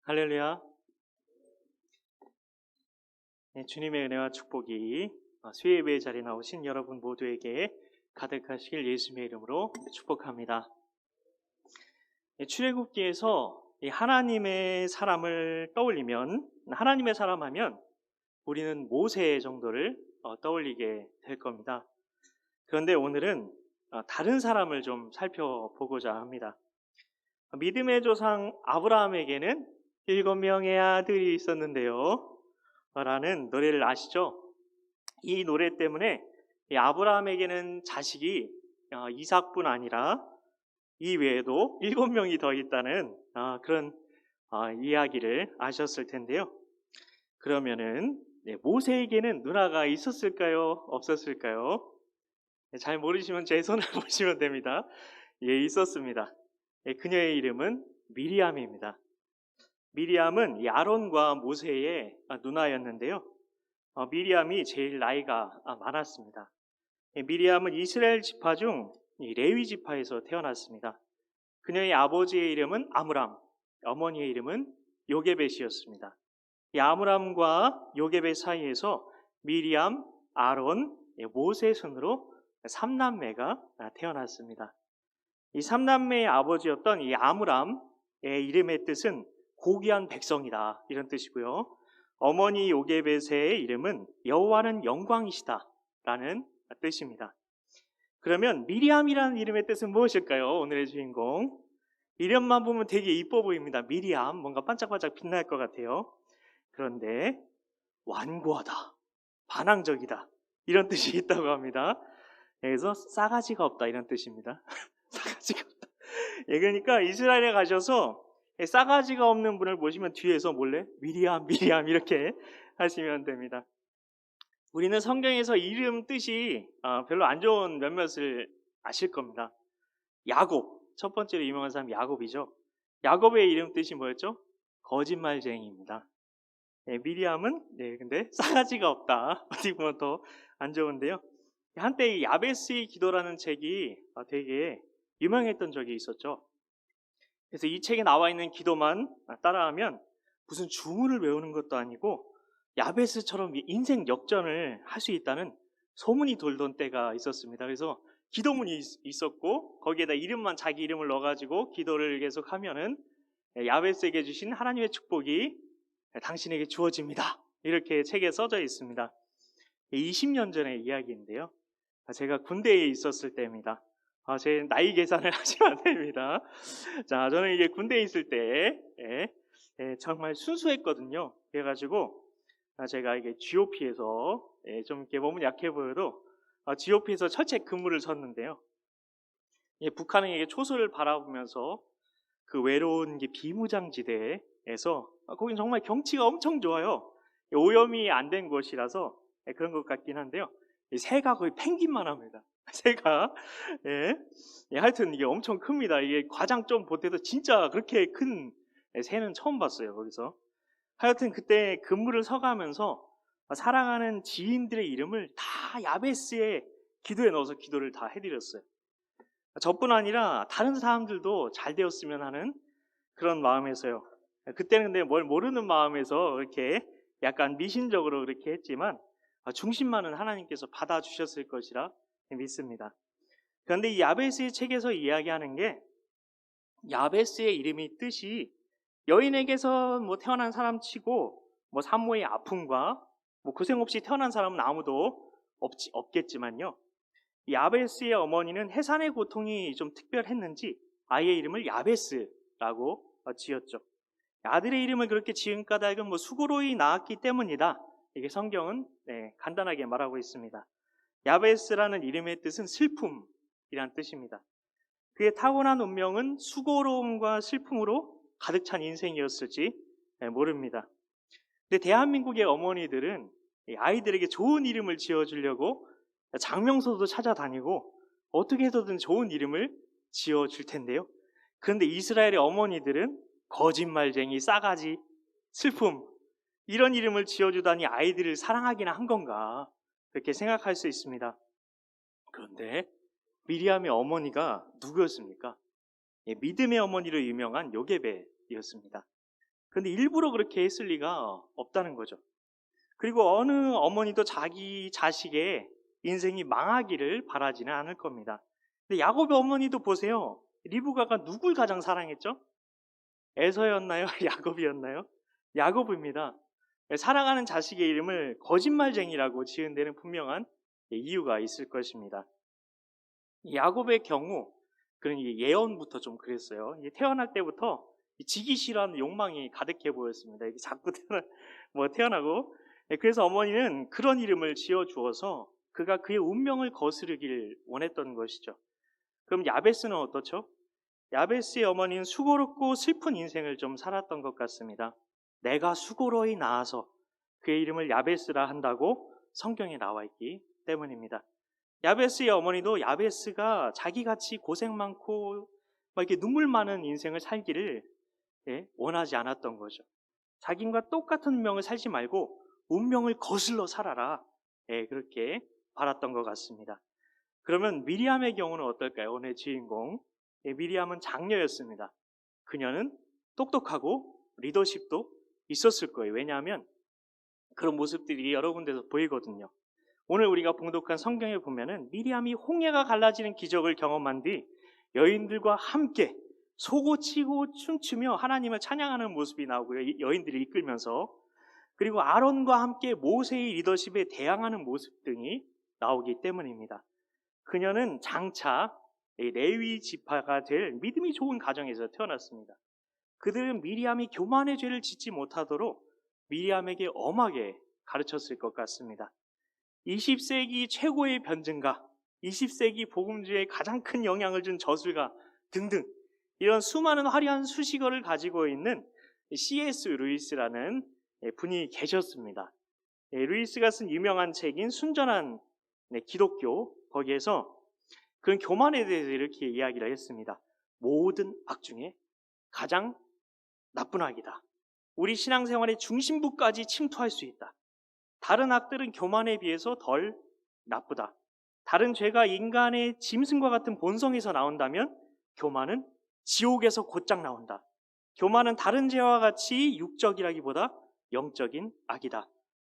할렐루야. 네, 주님의 은혜와 축복이 수요 예배의 자리에 나오신 여러분 모두에게 가득하시길 예수님의 이름으로 축복합니다. 출애굽기에서 하나님의 사람을 떠올리면, 하나님의 사람 하면 우리는 모세 정도를 떠올리게 될 겁니다. 그런데 오늘은 다른 사람을 좀 살펴보고자 합니다. 믿음의 조상 아브라함에게는 7명의 아들이 있었는데요 라는 노래를 아시죠? 이 노래 때문에 이 아브라함에게는 자식이 이삭뿐 아니라 이 외에도 7명이 더 있다는 그런 이야기를 아셨을 텐데요. 그러면은 모세에게는 누나가 있었을까요? 없었을까요? 잘 모르시면 제 손을 보시면 됩니다. 예, 있었습니다. 그녀의 이름은 미리암입니다. 미리암은 이 아론과 모세의 누나였는데요. 미리암이 제일 나이가 많았습니다. 미리암은 이스라엘 지파 중 레위 지파에서 태어났습니다. 그녀의 아버지의 이름은 아므람, 어머니의 이름은 요게벳이었습니다. 이 아므람과 요게벳 사이에서 미리암, 아론, 모세 순으로 3남매가 태어났습니다. 이 3남매의 아버지였던 이 아므람의 이름의 뜻은 고귀한 백성이다 이런 뜻이고요. 어머니 요게벳의 이름은 여호와는 영광이시다 라는 뜻입니다. 그러면 미리암이라는 이름의 뜻은 무엇일까요? 오늘의 주인공. 이름만 보면 되게 이뻐 보입니다. 미리암, 뭔가 반짝반짝 빛날 것 같아요. 그런데 완고하다, 반항적이다 이런 뜻이 있다고 합니다. 그래서 싸가지가 없다 이런 뜻입니다. 싸가지가 없다. 그러니까 이스라엘에 가셔서 싸가지가 없는 분을 보시면 뒤에서 몰래 미리암 이렇게 하시면 됩니다. 우리는 성경에서 이름 뜻이 별로 안 좋은 몇몇을 아실 겁니다. 야곱, 첫 번째로 유명한 사람 야곱이죠. 야곱의 이름 뜻이 뭐였죠? 거짓말쟁이입니다. 미리암은 근데 싸가지가 없다. 어디 보면 더 안 좋은데요. 한때 야베스의 기도라는 책이 되게 유명했던 적이 있었죠. 그래서 이 책에 나와 있는 기도만 따라하면 무슨 주문을 외우는 것도 아니고 야베스처럼 인생 역전을 할 수 있다는 소문이 돌던 때가 있었습니다. 그래서 기도문이 있었고 거기에다 이름만 자기 이름을 넣어가지고 기도를 계속하면은 야베스에게 주신 하나님의 축복이 당신에게 주어집니다. 이렇게 책에 써져 있습니다. 20년 전의 이야기인데요. 제가 군대에 있었을 때입니다. 제 나이 계산을 하시면 안 됩니다. 자, 저는 이게 군대에 있을 때 정말 순수했거든요. 그래가지고 제가 이게 GOP에서 좀 이렇게 몸은 약해 보여도 GOP에서 철책 근무를 섰는데요. 북한의 이게 초소를 바라보면서 그 외로운 비무장지대에서 거긴 정말 경치가 엄청 좋아요. 오염이 안 된 곳이라서 그런 것 같긴 한데요. 새가 거의 펭귄만 합니다. 새가 하여튼 이게 엄청 큽니다. 이게 과장 좀 보태도 진짜 그렇게 큰 새는 처음 봤어요. 거기서 하여튼 그때 근무를 서가면서 사랑하는 지인들의 이름을 다 야베스의 기도에 넣어서 기도를 다 해드렸어요. 저뿐 아니라 다른 사람들도 잘 되었으면 하는 그런 마음에서요. 그때는 근데 뭘 모르는 마음에서 이렇게 약간 미신적으로 그렇게 했지만 중심만은 하나님께서 받아주셨을 것이라 믿습니다. 그런데 이 야베스의 책에서 이야기하는 게 야베스의 이름이 뜻이 여인에게서 태어난 사람 치고 산모의 아픔과 고생 없이 태어난 사람은 아무도 없겠지만요. 이 야베스의 어머니는 해산의 고통이 좀 특별했는지 아이의 이름을 야베스라고 지었죠. 아들의 이름을 그렇게 지은 까닭은 수고로이 낳았기 때문이다. 이게 성경은 간단하게 말하고 있습니다. 야베스라는 이름의 뜻은 슬픔이란 뜻입니다. 그의 타고난 운명은 수고로움과 슬픔으로 가득 찬 인생이었을지 모릅니다. 근데 대한민국의 어머니들은 아이들에게 좋은 이름을 지어주려고 장명소도 찾아다니고 어떻게 해서든 좋은 이름을 지어줄 텐데요. 그런데 이스라엘의 어머니들은 거짓말쟁이, 싸가지, 슬픔 이런 이름을 지어주다니 아이들을 사랑하기나 한 건가 그렇게 생각할 수 있습니다. 그런데 미리암의 어머니가 누구였습니까? 믿음의 어머니로 유명한 요게벳이었습니다. 근데 일부러 그렇게 했을 리가 없다는 거죠. 그리고 어느 어머니도 자기 자식의 인생이 망하기를 바라지는 않을 겁니다. 근데 야곱의 어머니도 보세요. 리브가가 누굴 가장 사랑했죠? 에서였나요? 야곱이었나요? 야곱입니다. 사랑하는 자식의 이름을 거짓말쟁이라고 지은 데는 분명한 이유가 있을 것입니다. 야곱의 경우 그런 예언부터 좀 그랬어요. 태어날 때부터 지기 싫어하는 욕망이 가득해 보였습니다. 이게 자꾸 태어나고 그래서 어머니는 그런 이름을 지어 주어서 그가 그의 운명을 거스르길 원했던 것이죠. 그럼 야베스는 어떻죠? 야베스의 어머니는 수고롭고 슬픈 인생을 좀 살았던 것 같습니다. 내가 수고로이 낳아서 그의 이름을 야베스라 한다고 성경에 나와 있기 때문입니다. 야베스의 어머니도 야베스가 자기같이 고생 많고 이렇게 눈물 많은 인생을 살기를 원하지 않았던 거죠. 자기과 똑같은 운명을 살지 말고 운명을 거슬러 살아라. 그렇게 바랐던 것 같습니다. 그러면 미리암의 경우는 어떨까요? 오늘 주인공. 미리암은 장녀였습니다. 그녀는 똑똑하고 리더십도 있었을 거예요. 왜냐하면 그런 모습들이 여러 군데서 보이거든요. 오늘 우리가 봉독한 성경에 보면은 미리암이 홍해가 갈라지는 기적을 경험한 뒤 여인들과 함께 소고치고 춤추며 하나님을 찬양하는 모습이 나오고요. 여인들이 이끌면서 그리고 아론과 함께 모세의 리더십에 대항하는 모습 등이 나오기 때문입니다. 그녀는 장차 레위 지파가 될 믿음이 좋은 가정에서 태어났습니다. 그들은 미리암이 교만의 죄를 짓지 못하도록 미리암에게 엄하게 가르쳤을 것 같습니다. 20세기 최고의 변증가, 20세기 복음주의에 가장 큰 영향을 준 저술가 등등 이런 수많은 화려한 수식어를 가지고 있는 C.S. 루이스라는 분이 계셨습니다. 루이스가 쓴 유명한 책인 순전한 기독교, 거기에서 그런 교만에 대해서 이렇게 이야기를 했습니다. 모든 악 중에 가장 나쁜 악이다. 우리 신앙생활의 중심부까지 침투할 수 있다. 다른 악들은 교만에 비해서 덜 나쁘다. 다른 죄가 인간의 짐승과 같은 본성에서 나온다면 교만은 지옥에서 곧장 나온다. 교만은 다른 죄와 같이 육적이라기보다 영적인 악이다.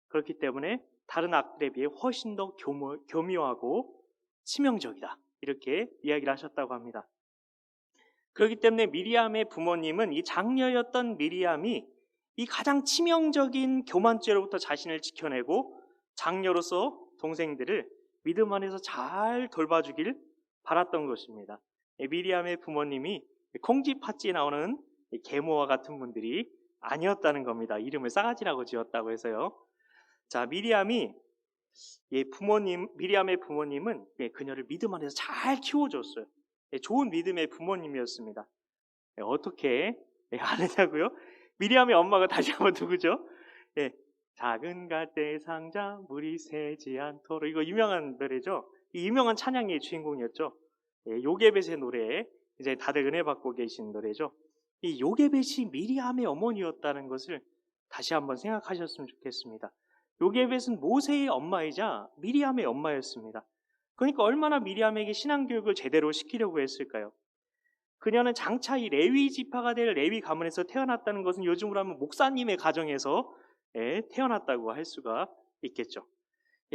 그렇기 때문에 다른 악들에 비해 훨씬 더 교묘하고 치명적이다. 이렇게 이야기를 하셨다고 합니다. 그렇기 때문에 미리암의 부모님은 이 장녀였던 미리암이 이 가장 치명적인 교만죄로부터 자신을 지켜내고 장녀로서 동생들을 믿음 안에서 잘 돌봐주길 바랐던 것입니다. 미리암의 부모님이 콩쥐팥쥐에 나오는 계모와 같은 분들이 아니었다는 겁니다. 이름을 싸가지라고 지었다고 해서요. 자, 미리암의 부모님은 그녀를 믿음 안에서 잘 키워줬어요. 좋은 믿음의 부모님이었습니다. 어떻게 아느냐고요? 미리암의 엄마가 다시 한번 누구죠? 작은 갈대 상자 물이 새지 않도록, 이거 유명한 노래죠. 이 유명한 찬양의 주인공이었죠. 요게벳의 노래, 이제 다들 은혜 받고 계신 노래죠. 이 요게벳이 미리암의 어머니였다는 것을 다시 한번 생각하셨으면 좋겠습니다. 요게벳은 모세의 엄마이자 미리암의 엄마였습니다. 그러니까 얼마나 미리암에게 신앙교육을 제대로 시키려고 했을까요? 그녀는 장차 이 레위 지파가 될 레위 가문에서 태어났다는 것은 요즘으로 하면 목사님의 가정에서 태어났다고 할 수가 있겠죠.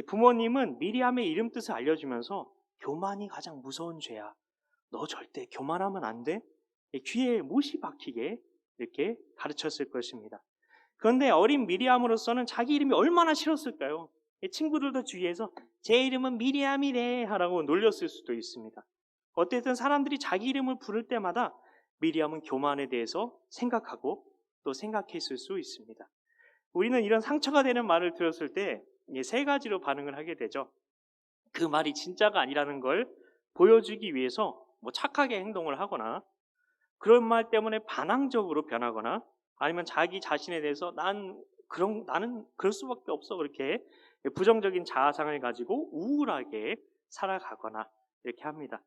부모님은 미리암의 이름 뜻을 알려주면서 교만이 가장 무서운 죄야. 너 절대 교만하면 안 돼. 귀에 못이 박히게 이렇게 가르쳤을 것입니다. 그런데 어린 미리암으로서는 자기 이름이 얼마나 싫었을까요? 친구들도 주위에서 제 이름은 미리암이래 하라고 놀렸을 수도 있습니다. 어쨌든 사람들이 자기 이름을 부를 때마다 미리암은 교만에 대해서 생각하고 또 생각했을 수 있습니다. 우리는 이런 상처가 되는 말을 들었을 때 세 가지로 반응을 하게 되죠. 그 말이 진짜가 아니라는 걸 보여주기 위해서 착하게 행동을 하거나, 그런 말 때문에 반항적으로 변하거나, 아니면 자기 자신에 대해서 나는 그럴 수밖에 없어, 그렇게 부정적인 자아상을 가지고 우울하게 살아가거나 이렇게 합니다.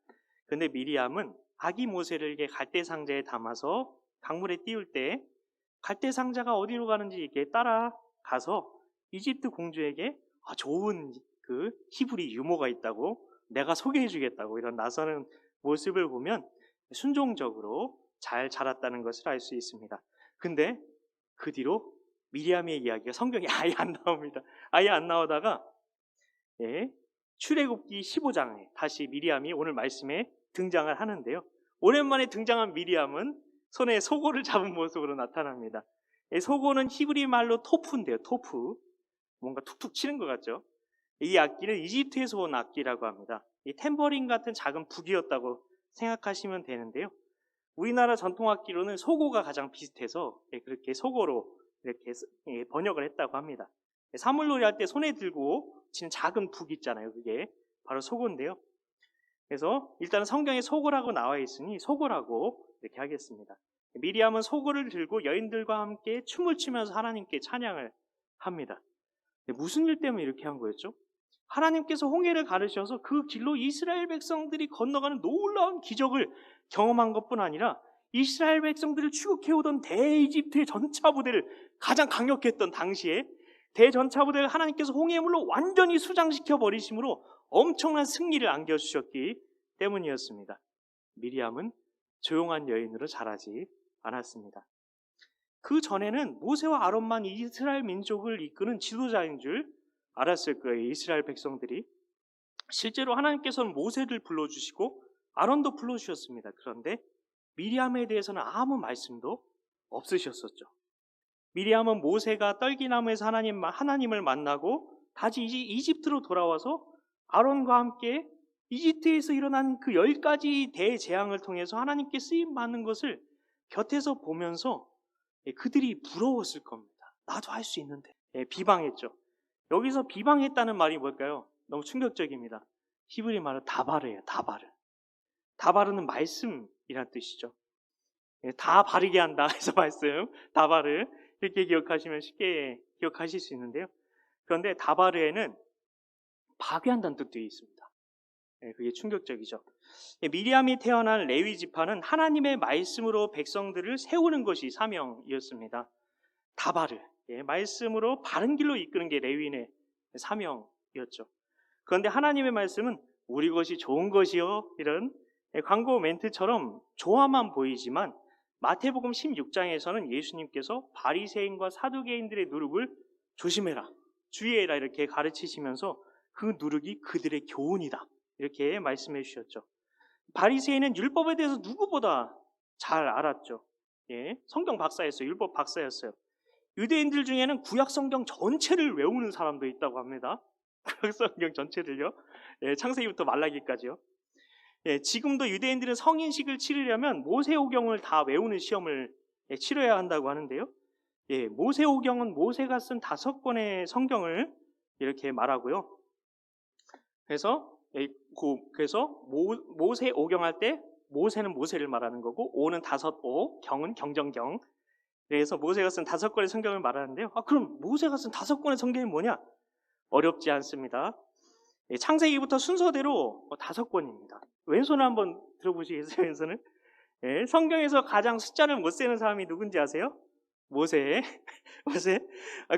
근데 미리암은 아기 모세를 이렇게 갈대 상자에 담아서 강물에 띄울 때 갈대 상자가 어디로 가는지 이렇게 따라가서 이집트 공주에게 좋은 그 히브리 유모가 있다고 내가 소개해주겠다고 이런 나서는 모습을 보면 순종적으로 잘 자랐다는 것을 알 수 있습니다. 근데 그 뒤로 미리암의 이야기가 성경에 아예 안 나옵니다. 아예 안 나오다가 출애굽기 15장에 다시 미리암이 오늘 말씀에 등장을 하는데요. 오랜만에 등장한 미리암은 손에 소고를 잡은 모습으로 나타납니다. 소고는 히브리 말로 토프인데요. 토프. 뭔가 툭툭 치는 것 같죠? 이 악기는 이집트에서 온 악기라고 합니다. 이 탬버린 같은 작은 북이었다고 생각하시면 되는데요. 우리나라 전통 악기로는 소고가 가장 비슷해서 그렇게 소고로 이렇게 번역을 했다고 합니다. 사물놀이 할 때 손에 들고 치는 작은 북 있잖아요. 그게 바로 소고인데요. 그래서 일단은 성경에 소고라고 나와 있으니 소고라고 이렇게 하겠습니다. 미리암은 소고를 들고 여인들과 함께 춤을 추면서 하나님께 찬양을 합니다. 무슨 일 때문에 이렇게 한 거였죠? 하나님께서 홍해를 가르셔서 그 길로 이스라엘 백성들이 건너가는 놀라운 기적을 경험한 것뿐 아니라 이스라엘 백성들을 추격해오던 대이집트의 전차부대를 가장 강력했던 당시에 대전차부대를 하나님께서 홍해의 물로 완전히 수장시켜 버리심으로 엄청난 승리를 안겨주셨기 때문이었습니다. 미리암은 조용한 여인으로 자라지 않았습니다. 그 전에는 모세와 아론만 이스라엘 민족을 이끄는 지도자인 줄 알았을 거예요. 이스라엘 백성들이. 실제로 하나님께서는 모세를 불러주시고 아론도 불러주셨습니다. 그런데 미리암에 대해서는 아무 말씀도 없으셨었죠. 미리암은 모세가 떨기나무에서 하나님을 만나고 다시 이집트로 돌아와서 아론과 함께 이집트에서 일어난 그 10가지 대재앙을 통해서 하나님께 쓰임받는 것을 곁에서 보면서 그들이 부러웠을 겁니다. 나도 할 수 있는데. 비방했죠. 여기서 비방했다는 말이 뭘까요? 너무 충격적입니다. 히브리 말은 다바르예요. 다바르. 다바르는 말씀이란 뜻이죠. 다 바르게 한다 해서 말씀. 다바르. 이렇게 기억하시면 쉽게 기억하실 수 있는데요. 그런데 다바르에는 파괴한다는 뜻도 있습니다. 그게 충격적이죠. 미리암이 태어난 레위 지파는 하나님의 말씀으로 백성들을 세우는 것이 사명이었습니다. 다바르, 말씀으로 바른 길로 이끄는 게 레위인의 사명이었죠. 그런데 하나님의 말씀은 우리 것이 좋은 것이요, 이런 광고 멘트처럼 좋아만 보이지만 마태복음 16장에서는 예수님께서 바리새인과 사두개인들의 누룩을 조심해라, 주의해라 이렇게 가르치시면서 그 누룩이 그들의 교훈이다 이렇게 말씀해 주셨죠. 바리새인은 율법에 대해서 누구보다 잘 알았죠. 성경 박사였어요. 율법 박사였어요. 유대인들 중에는 구약 성경 전체를 외우는 사람도 있다고 합니다. 구약 성경 전체를요. 창세기부터 말라기까지요. 지금도 유대인들은 성인식을 치르려면 모세오경을 다 외우는 시험을 치러야 한다고 하는데요. 모세오경은 모세가 쓴 5권의 성경을 이렇게 말하고요. 그래서 모세오경 할 때 모세는 모세를 말하는 거고 오는 5오, 경은 경정경. 그래서 모세가 쓴 5권의 성경을 말하는데요. 그럼 모세가 쓴 5권의 성경이 뭐냐? 어렵지 않습니다. 창세기부터 순서대로 5권입니다. 왼손을 한번 들어보시겠어요? 왼손을. 성경에서 가장 숫자를 못 세는 사람이 누군지 아세요? 모세.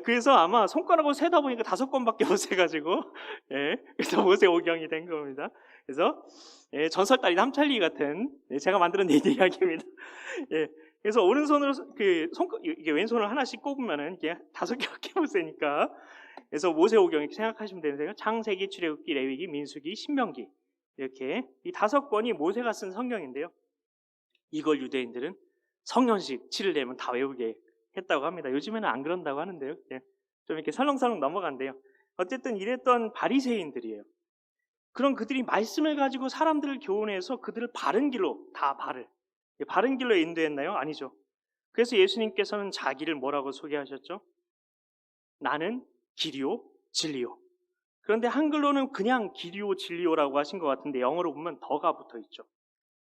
그래서 아마 손가락으로 세다 보니까 5권밖에 못 세가지고, 그래서 모세오경이 된 겁니다. 그래서, 전설다리 남찰리 같은, 제가 만들어낸 이야기입니다. 그래서 오른손으로, 이게 왼손을 하나씩 꼽으면은 이게 5개밖에 못 세니까. 그래서 모세오경 이렇게 생각하시면 되는데요. 창세기, 출애굽기, 레위기, 민수기, 신명기. 이렇게 이 5권이 모세가 쓴 성경인데요. 이걸 유대인들은 성년식 치르려면 다 외우게 했다고 합니다. 요즘에는 안 그런다고 하는데요. 좀 이렇게 설렁설렁 넘어간대요. 어쨌든 이랬던 바리새인들이에요. 그런 그들이 말씀을 가지고 사람들을 교훈해서 그들을 바른 길로, 바른 길로 인도했나요? 아니죠. 그래서 예수님께서는 자기를 뭐라고 소개하셨죠? 나는 길이요 진리요. 그런데 한글로는 그냥 길이요 진리요라고 하신 것 같은데 영어로 보면 더가 붙어 있죠.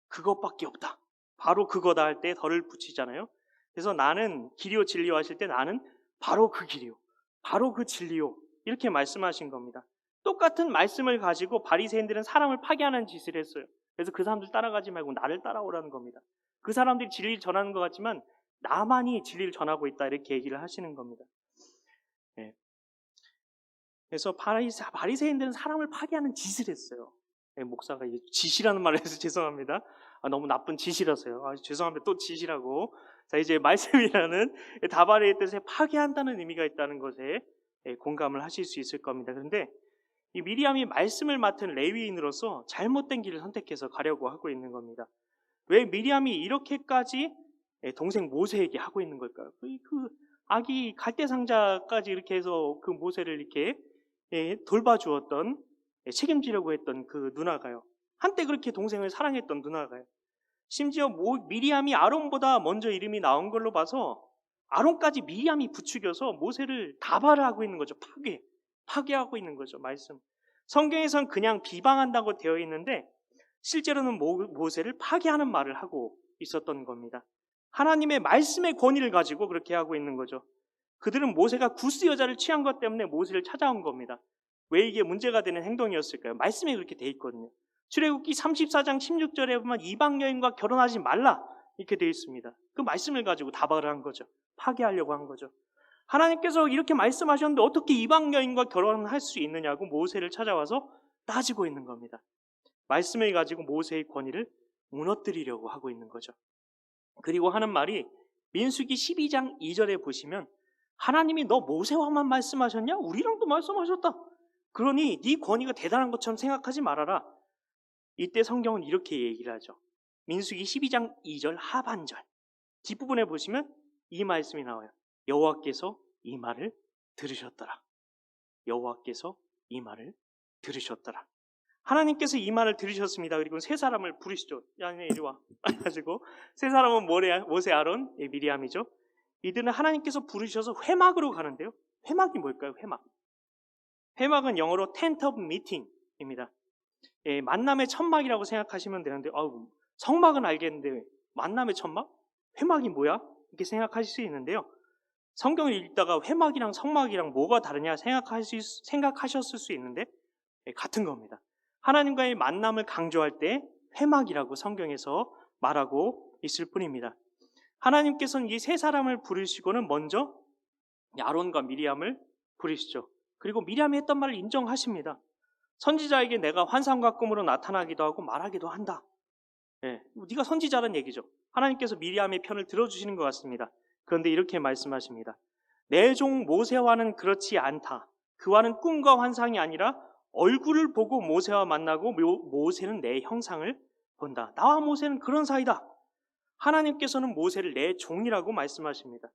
그것밖에 없다. 바로 그거다 할 때 더를 붙이잖아요. 그래서 나는 길이요 진리요 하실 때 나는 바로 그 길이요, 바로 그 진리요 이렇게 말씀하신 겁니다. 똑같은 말씀을 가지고 바리새인들은 사람을 파괴하는 짓을 했어요. 그래서 그 사람들 따라가지 말고 나를 따라오라는 겁니다. 그 사람들이 진리를 전하는 것 같지만 나만이 진리를 전하고 있다 이렇게 얘기를 하시는 겁니다. 그래서 바리새인들은 사람을 파괴하는 짓을 했어요. 목사가 짓이라는 말을 해서 죄송합니다. 너무 나쁜 짓이라서요. 죄송합니다. 또 짓이라고 자, 이제 말씀이라는 다발의 뜻에 파괴한다는 의미가 있다는 것에 공감을 하실 수 있을 겁니다. 그런데 이 미리암이 말씀을 맡은 레위인으로서 잘못된 길을 선택해서 가려고 하고 있는 겁니다. 왜 미리암이 이렇게까지 동생 모세에게 하고 있는 걸까요? 그 아기 갈대상자까지 이렇게 해서 그 모세를 이렇게 돌봐주었던, 책임지려고 했던 그 누나가요. 한때 그렇게 동생을 사랑했던 누나가요. 심지어 미리암이 아론보다 먼저 이름이 나온 걸로 봐서 아론까지 미리암이 부추겨서 모세를 다발을 하고 있는 거죠. 파괴하고 있는 거죠. 말씀. 성경에선 그냥 비방한다고 되어 있는데 실제로는 모세를 파괴하는 말을 하고 있었던 겁니다. 하나님의 말씀의 권위를 가지고 그렇게 하고 있는 거죠. 그들은 모세가 구스 여자를 취한 것 때문에 모세를 찾아온 겁니다. 왜 이게 문제가 되는 행동이었을까요? 말씀에 그렇게 돼 있거든요. 출애굽기 34장 16절에 보면 이방 여인과 결혼하지 말라 이렇게 되어 있습니다. 그 말씀을 가지고 다발을 한 거죠. 파괴하려고 한 거죠. 하나님께서 이렇게 말씀하셨는데 어떻게 이방 여인과 결혼할 수 있느냐고 모세를 찾아와서 따지고 있는 겁니다. 말씀을 가지고 모세의 권위를 무너뜨리려고 하고 있는 거죠. 그리고 하는 말이 민수기 12장 2절에 보시면 하나님이 너 모세와만 말씀하셨냐? 우리랑도 말씀하셨다. 그러니 네 권위가 대단한 것처럼 생각하지 말아라. 이때 성경은 이렇게 얘기를 하죠. 민수기 12장 2절 하반절 뒷부분에 보시면 이 말씀이 나와요. 여호와께서 이 말을 들으셨더라. 여호와께서 이 말을 들으셨더라. 하나님께서 이 말을 들으셨습니다. 그리고 세 사람을 부르시죠. 야, 이리 와. 가지고 세 사람은 모세, 아론, 미리암이죠. 이들은 하나님께서 부르셔서 회막으로 가는데요. 회막이 뭘까요? 회막은 영어로 tent of meeting입니다. 만남의 천막이라고 생각하시면 되는데 성막은 알겠는데 만남의 천막? 회막이 뭐야? 이렇게 생각하실 수 있는데요. 성경을 읽다가 회막이랑 성막이랑 뭐가 다르냐 생각하셨을 수 있는데 같은 겁니다. 하나님과의 만남을 강조할 때 회막이라고 성경에서 말하고 있을 뿐입니다. 하나님께서는 이 세 사람을 부르시고는 먼저 아론과 미리암을 부르시죠. 그리고 미리암이 했던 말을 인정하십니다. 선지자에게 내가 환상과 꿈으로 나타나기도 하고 말하기도 한다. 네가 선지자란 얘기죠. 하나님께서 미리암의 편을 들어주시는 것 같습니다. 그런데 이렇게 말씀하십니다. 내 종 모세와는 그렇지 않다. 그와는 꿈과 환상이 아니라 얼굴을 보고 모세와 만나고 모세는 내 형상을 본다. 나와 모세는 그런 사이다. 하나님께서는 모세를 내 종이라고 말씀하십니다.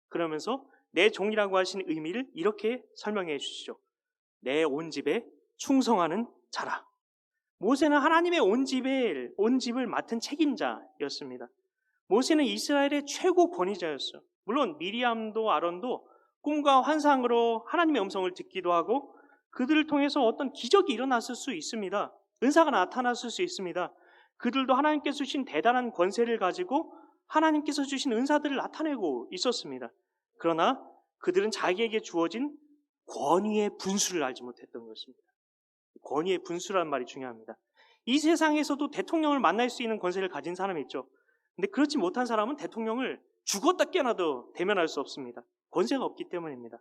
그러면서 내 종이라고 하신 의미를 이렇게 설명해 주시죠. 내 온 집에 충성하는 자라. 모세는 하나님의 온 집을 맡은 책임자였습니다. 모세는 이스라엘의 최고 권위자였어요. 물론 미리암도 아론도 꿈과 환상으로 하나님의 음성을 듣기도 하고 그들을 통해서 어떤 기적이 일어났을 수 있습니다. 은사가 나타났을 수 있습니다. 그들도 하나님께서 주신 대단한 권세를 가지고 하나님께서 주신 은사들을 나타내고 있었습니다. 그러나 그들은 자기에게 주어진 권위의 분수를 알지 못했던 것입니다. 권위의 분수라는 말이 중요합니다. 이 세상에서도 대통령을 만날 수 있는 권세를 가진 사람이 있죠. 근데 그렇지 못한 사람은 대통령을 죽었다 깨어나도 대면할 수 없습니다. 권세가 없기 때문입니다.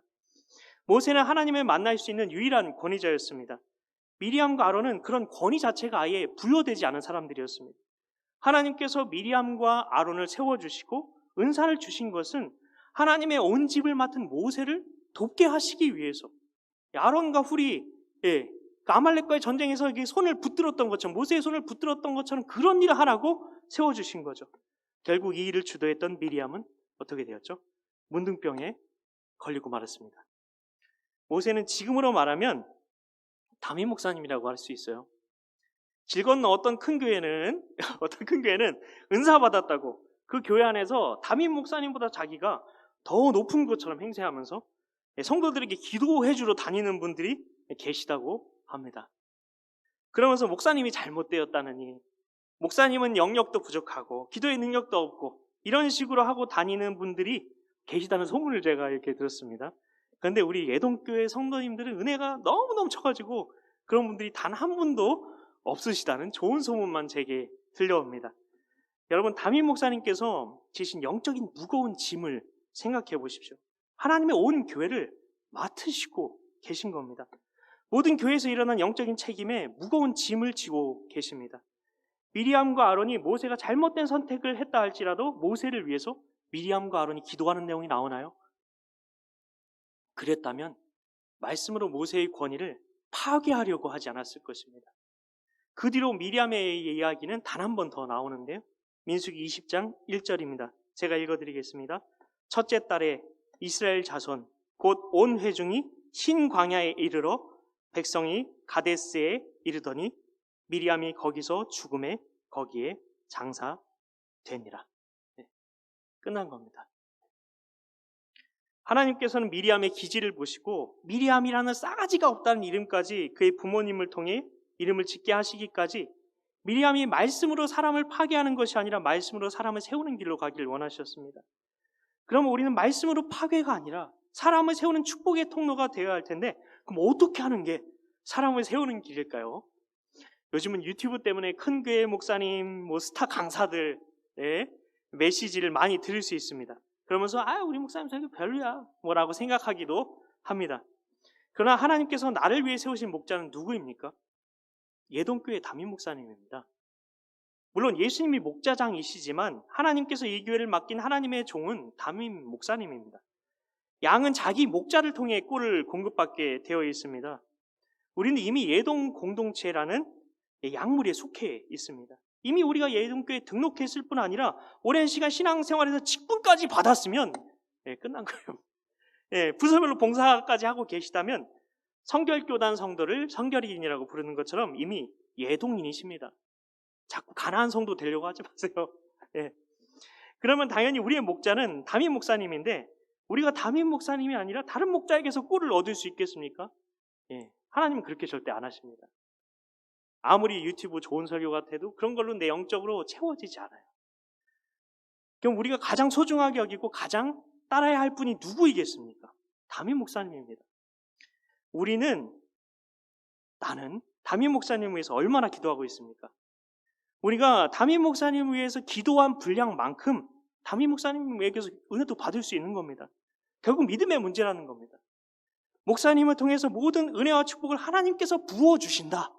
모세는 하나님을 만날 수 있는 유일한 권위자였습니다. 미리암과 아론은 그런 권위 자체가 아예 부여되지 않은 사람들이었습니다. 하나님께서 미리암과 아론을 세워주시고 은사를 주신 것은 하나님의 온 집을 맡은 모세를 돕게 하시기 위해서 아론과 훌이 아말렉과의 전쟁에서 손을 붙들었던 것처럼 모세의 손을 붙들었던 것처럼 그런 일을 하라고 세워주신 거죠. 결국 이 일을 주도했던 미리암은 어떻게 되었죠? 문둥병에 걸리고 말았습니다. 모세는 지금으로 말하면 담임 목사님이라고 할 수 있어요. 길 건너 어떤 큰 교회는 은사 받았다고 그 교회 안에서 담임 목사님보다 자기가 더 높은 것처럼 행세하면서 성도들에게 기도해 주러 다니는 분들이 계시다고 합니다. 그러면서 목사님이 잘못되었다느니 목사님은 영역도 부족하고 기도의 능력도 없고 이런 식으로 하고 다니는 분들이 계시다는 소문을 제가 이렇게 들었습니다. 그런데 우리 예동교회 성도님들은 은혜가 너무 넘쳐가지고 그런 분들이 단 한 분도 없으시다는 좋은 소문만 제게 들려옵니다. 여러분, 담임 목사님께서 지신 영적인 무거운 짐을 생각해 보십시오. 하나님의 온 교회를 맡으시고 계신 겁니다. 모든 교회에서 일어난 영적인 책임에 무거운 짐을 지고 계십니다. 미리암과 아론이 모세가 잘못된 선택을 했다 할지라도 모세를 위해서 미리암과 아론이 기도하는 내용이 나오나요? 그랬다면 말씀으로 모세의 권위를 파괴하려고 하지 않았을 것입니다. 그 뒤로 미리암의 이야기는 단 한 번 더 나오는데요. 민수기 20장 1절입니다. 제가 읽어드리겠습니다. 첫째 달에 이스라엘 자손 곧 온 회중이 신광야에 이르러 백성이 가데스에 이르더니 미리암이 거기서 죽음에 거기에 장사되니라. 네, 끝난 겁니다. 하나님께서는 미리암의 기질을 보시고 미리암이라는 싸가지가 없다는 이름까지 그의 부모님을 통해 이름을 짓게 하시기까지 미리암이 말씀으로 사람을 파괴하는 것이 아니라 말씀으로 사람을 세우는 길로 가기를 원하셨습니다. 그럼 우리는 말씀으로 파괴가 아니라 사람을 세우는 축복의 통로가 되어야 할 텐데 그럼 어떻게 하는 게 사람을 세우는 길일까요? 요즘은 유튜브 때문에 큰 교회 목사님, 스타 강사들의 메시지를 많이 들을 수 있습니다. 그러면서 우리 목사님 설교 별로야 뭐라고 생각하기도 합니다. 그러나 하나님께서 나를 위해 세우신 목자는 누구입니까? 예동교회 담임 목사님입니다. 물론 예수님이 목자장이시지만 하나님께서 이 교회를 맡긴 하나님의 종은 담임 목사님입니다. 양은 자기 목자를 통해 꿀을 공급받게 되어 있습니다. 우리는 이미 예동 공동체라는 약물에 속해 있습니다. 이미 우리가 예동교회에 등록했을 뿐 아니라 오랜 시간 신앙생활에서 직분까지 받았으면 끝난 거예요. 부서별로 봉사까지 하고 계시다면 성결교단 성도를 성결인이라고 부르는 것처럼 이미 예동인이십니다. 자꾸 가난한 성도 되려고 하지 마세요. 그러면 당연히 우리의 목자는 담임 목사님인데 우리가 담임 목사님이 아니라 다른 목자에게서 꿀을 얻을 수 있겠습니까? 하나님은 그렇게 절대 안 하십니다. 아무리 유튜브 좋은 설교 같아도 그런 걸로 내 영적으로 채워지지 않아요. 그럼 우리가 가장 소중하게 여기고 가장 따라야 할 분이 누구이겠습니까? 담임 목사님입니다. 나는 담임 목사님을 위해서 얼마나 기도하고 있습니까? 우리가 담임 목사님을 위해서 기도한 분량만큼 담임 목사님에게서 은혜도 받을 수 있는 겁니다. 결국 믿음의 문제라는 겁니다. 목사님을 통해서 모든 은혜와 축복을 하나님께서 부어주신다.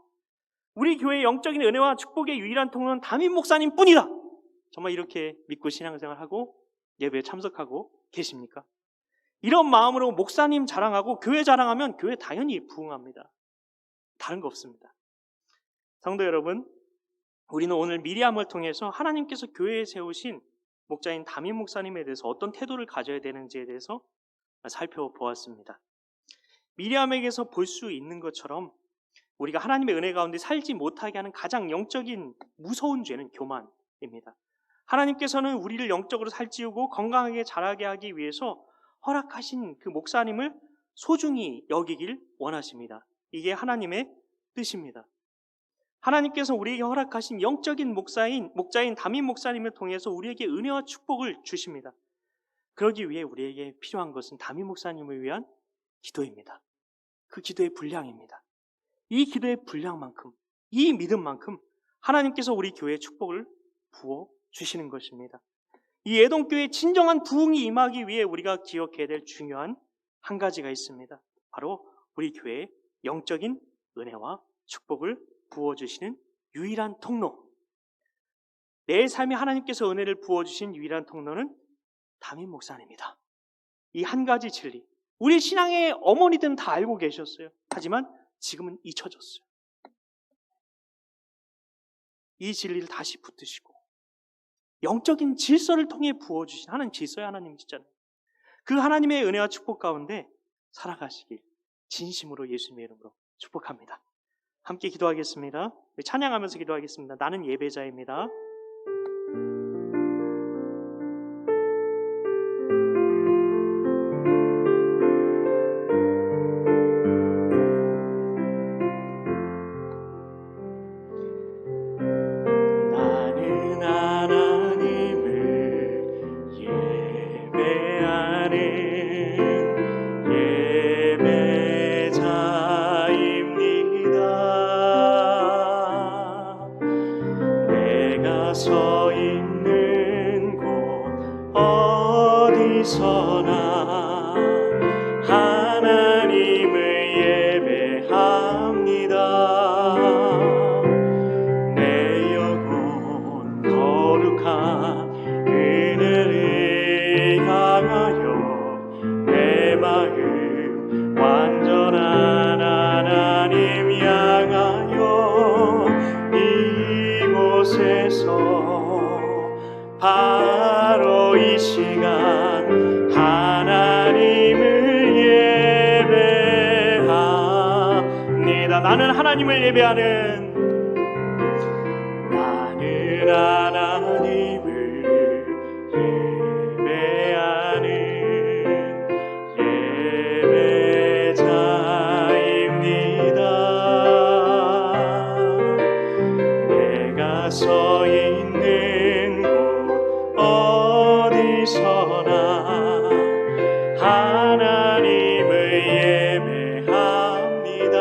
우리 교회의 영적인 은혜와 축복의 유일한 통로는 담임 목사님 뿐이다. 정말 이렇게 믿고 신앙생활하고 예배에 참석하고 계십니까? 이런 마음으로 목사님 자랑하고 교회 자랑하면 교회 당연히 부흥합니다. 다른 거 없습니다. 성도 여러분, 우리는 오늘 미리암을 통해서 하나님께서 교회에 세우신 목자인 담임 목사님에 대해서 어떤 태도를 가져야 되는지에 대해서 살펴보았습니다. 미리암에게서 볼 수 있는 것처럼 우리가 하나님의 은혜 가운데 살지 못하게 하는 가장 영적인 무서운 죄는 교만입니다. 하나님께서는 우리를 영적으로 살찌우고 건강하게 자라게 하기 위해서 허락하신 그 목사님을 소중히 여기길 원하십니다. 이게 하나님의 뜻입니다. 하나님께서 우리에게 허락하신 영적인 목자인 담임 목사님을 통해서 우리에게 은혜와 축복을 주십니다. 그러기 위해 우리에게 필요한 것은 담임 목사님을 위한 기도입니다. 그 기도의 분량입니다. 이 기도의 분량만큼, 이 믿음만큼 하나님께서 우리 교회에 축복을 부어 주시는 것입니다. 이 예동교회의 진정한 부흥이 임하기 위해 우리가 기억해야 될 중요한 한 가지가 있습니다. 바로 우리 교회의 영적인 은혜와 축복을 부어주시는 유일한 통로. 내 삶에 하나님께서 은혜를 부어주신 유일한 통로는 담임 목사님입니다. 이 한 가지 진리, 우리 신앙의 어머니들은 다 알고 계셨어요. 하지만 지금은 잊혀졌어요. 이 진리를 다시 붙드시고 영적인 질서를 통해 부어주신 하나님, 질서의 하나님이시잖아요. 그 하나님의 은혜와 축복 가운데 살아가시길 진심으로 예수님의 이름으로 축복합니다. 함께 기도하겠습니다. 찬양하면서 기도하겠습니다. 나는 예배자입니다. 서 있는 곳 어디서나 하나님을 예배합니다. 내 영혼 거룩한 은혜를 마음 완전한 하나님 향하여 이곳에서 바로 이 시간 하나님을 예배합니다. 나는 하나님을 예배하는, 나는 하나님을 예배하는 예배자입니다. 내가 서 있는 곳 어디서나 하나님을 예배합니다.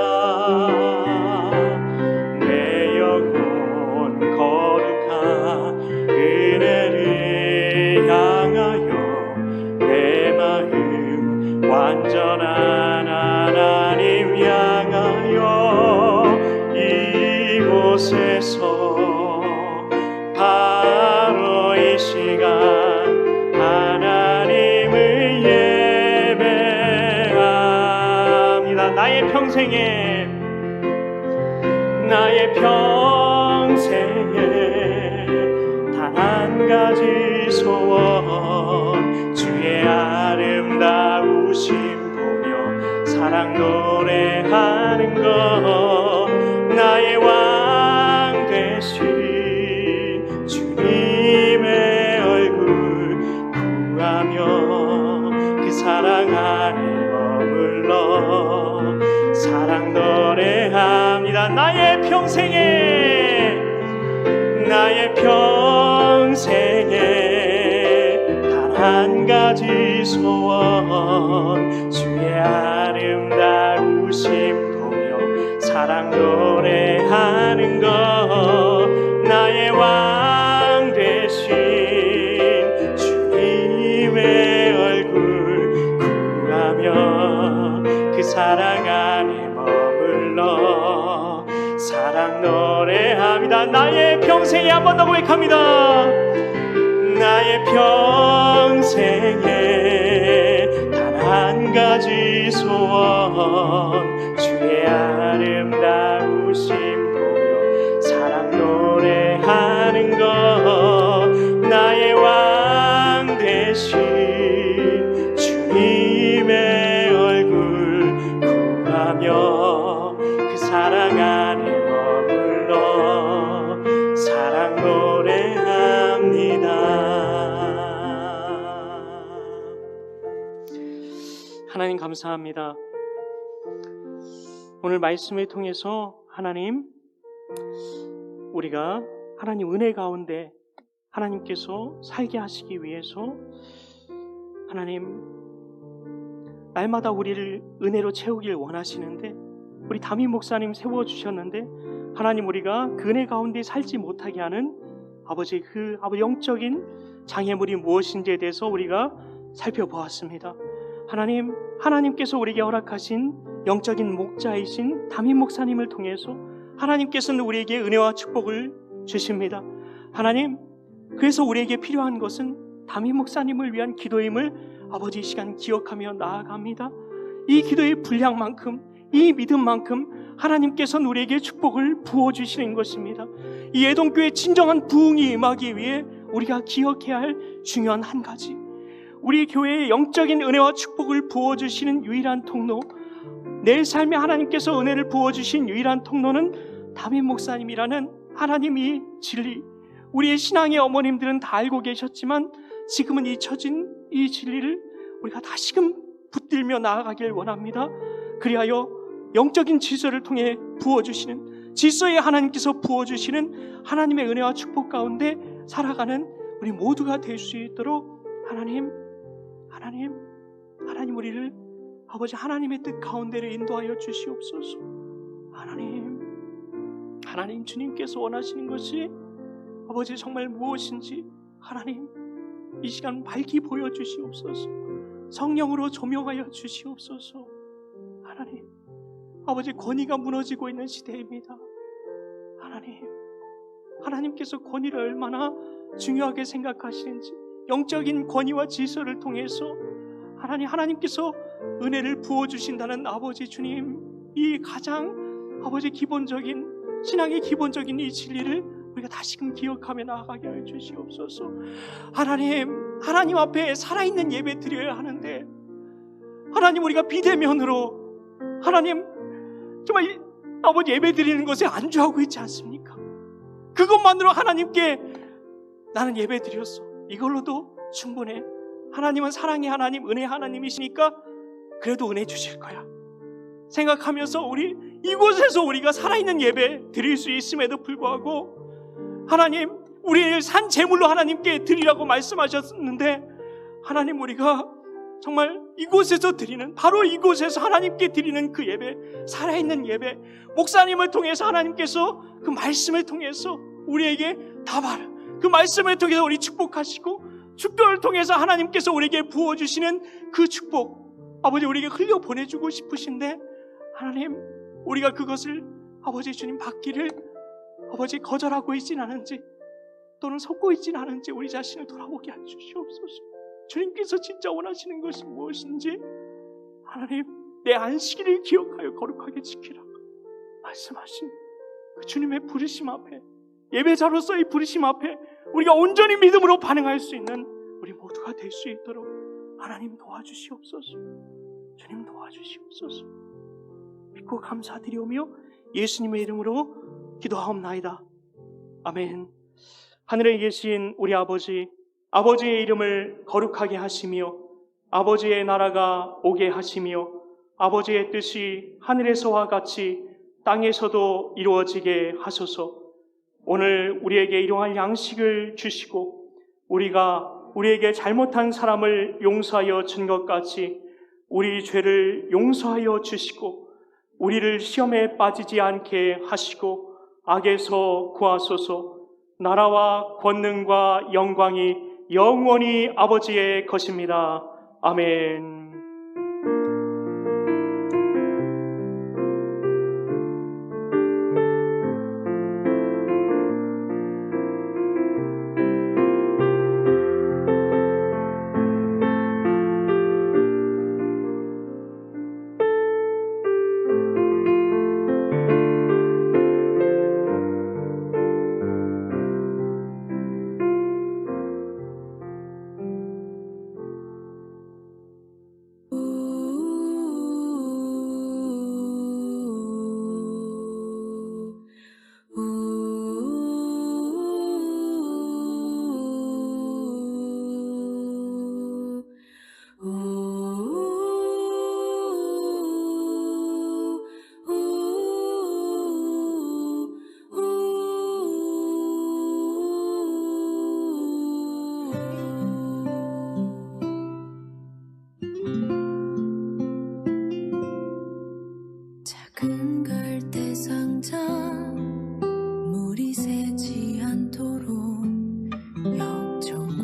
내 영혼 거룩한 은혜를 향하여 내 마음 완전한 하나님 향하여 이곳에서 바로 이 시간 하나님을 예배합니다. 나의 평생에 단 한 가지 소원, 주의 아름다우심 보며 사랑 노래하는 것, 나의 왕 되신 주님의 얼굴 구하며 그 사랑 안에 머물러 사랑 노래합니다. 나의 평생에 단 한 가지 소원, 주의 아름다우심 보며 사랑 노래하는 것, 나의 왕 되신 주님의 얼굴 구하며 그 사랑 안에 머물러 사랑 노래합니다. 나의 평생에, 한 번 더 고백합니다. 나의 평생에 단 한 가지 소원, 주의 아름다우심 보며 사랑 노래하는 것, 나의 왕 되신 주님의 얼굴 구하며 그 사랑 안에 머물러 사랑 노래합니다. 하나님 감사합니다. 오늘 말씀을 통해서 하나님, 우리가 하나님 은혜 가운데 하나님께서 살게 하시기 위해서 하나님 날마다 우리를 은혜로 채우길 원하시는데, 우리 담임 목사님 세워주셨는데 하나님, 우리가 그 은혜 가운데 살지 못하게 하는 아버지 그 영적인 장애물이 무엇인지에 대해서 우리가 살펴보았습니다. 하나님께서 우리에게 허락하신 영적인 목자이신 담임 목사님을 통해서 하나님께서는 우리에게 은혜와 축복을 주십니다. 하나님, 그래서 우리에게 필요한 것은 담임 목사님을 위한 기도임을 아버지 이 시간 기억하며 나아갑니다. 이 기도의 분량만큼, 이 믿음만큼 하나님께서는 우리에게 축복을 부어주시는 것입니다. 이 애동교회 진정한 부흥이 임하기 위해 우리가 기억해야 할 중요한 한 가지, 우리 교회에 영적인 은혜와 축복을 부어주시는 유일한 통로, 내 삶에 하나님께서 은혜를 부어주신 유일한 통로는 담임 목사님이라는 하나님이 진리, 우리의 신앙의 어머님들은 다 알고 계셨지만 지금은 잊혀진 이 진리를 우리가 다시금 붙들며 나아가길 원합니다. 그리하여 영적인 질서를 통해 부어주시는, 질서에 하나님께서 부어주시는 하나님의 은혜와 축복 가운데 살아가는 우리 모두가 될 수 있도록 하나님 우리를 아버지 하나님의 뜻 가운데를 인도하여 주시옵소서. 하나님 주님께서 원하시는 것이 아버지 정말 무엇인지 하나님 이 시간 밝히 보여주시옵소서. 성령으로 조명하여 주시옵소서. 아버지 권위가 무너지고 있는 시대입니다. 하나님께서 권위를 얼마나 중요하게 생각하시는지, 영적인 권위와 질서를 통해서 하나님께서 은혜를 부어주신다는 아버지 주님, 이 가장 아버지 기본적인 신앙의 기본적인 이 진리를 우리가 다시금 기억하며 나아가게 해 주시옵소서. 하나님 앞에 살아있는 예배 드려야 하는데, 하나님, 우리가 비대면으로 하나님 정말 아버지 예배 드리는 것에 안주하고 있지 않습니까? 그것만으로 하나님께 나는 예배 드렸어, 이걸로도 충분해. 하나님은 사랑의 하나님, 은혜 하나님이시니까 그래도 은혜 주실 거야 생각하면서 이곳에서 우리가 살아있는 예배 드릴 수 있음에도 불구하고, 하나님, 우리를 산 제물로 하나님께 드리라고 말씀하셨는데, 하나님, 우리가 정말 이곳에서 드리는, 바로 이곳에서 하나님께 드리는 그 예배, 살아있는 예배, 목사님을 통해서 하나님께서 그 말씀을 통해서 우리에게 그 말씀을 통해서 우리 축복하시고, 축복을 통해서 하나님께서 우리에게 부어주시는 그 축복, 아버지, 우리에게 흘려 보내주고 싶으신데, 하나님, 우리가 그것을 아버지 주님 받기를 아버지 거절하고 있진 않은지, 또는 속고 있진 않은지 우리 자신을 돌아보게 해주시옵소서. 주님께서 진짜 원하시는 것이 무엇인지, 하나님, 내 안식일을 기억하여 거룩하게 지키라 말씀하신 그 주님의 부르심 앞에, 예배자로서의 부르심 앞에 우리가 온전히 믿음으로 반응할 수 있는 우리 모두가 될 수 있도록 하나님 도와주시옵소서. 주님 도와주시옵소서. 믿고 감사드리오며 예수님의 이름으로 기도하옵나이다. 아멘. 하늘에 계신 우리 아버지, 아버지의 이름을 거룩하게 하시며 아버지의 나라가 오게 하시며 아버지의 뜻이 하늘에서와 같이 땅에서도 이루어지게 하소서. 오늘 우리에게 일용할 양식을 주시고, 우리가 우리에게 잘못한 사람을 용서하여 준 것 같이 우리 죄를 용서하여 주시고, 우리를 시험에 빠지지 않게 하시고 악에서 구하소서. 나라와 권능과 영광이 영원히 아버지의 것입니다. 아멘. 작은 갈대 상자 물이 새지 않도록 역청과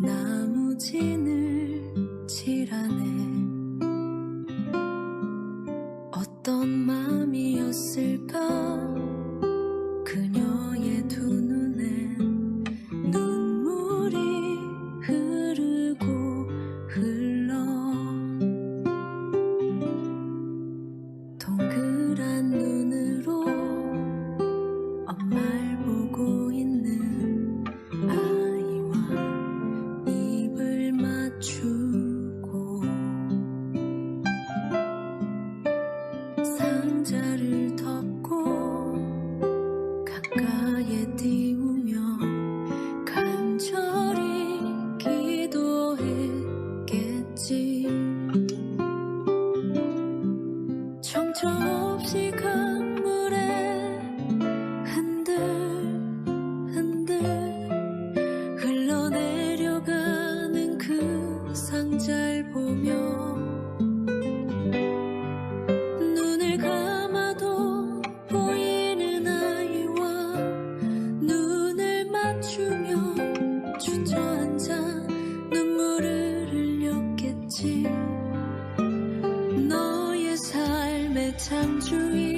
나무진을 칠하네. 어떤 마음이었을까 그녀의 두 눈엔 눈물이 흐르고 흘러. 동그란 눈으로 엄마를 보고 있는 아이와 입을 맞추고 상자를 덮고 가까이에 띄우며 간절히 기도했겠지. 정처 없이 강물에 흔들흔들 흘러내려가는 그 상자를 보며 눈을 감아도 보이는 아이와 눈을 맞추며 주저앉아 눈물을 흘렸겠지. 너의 삶의 창조이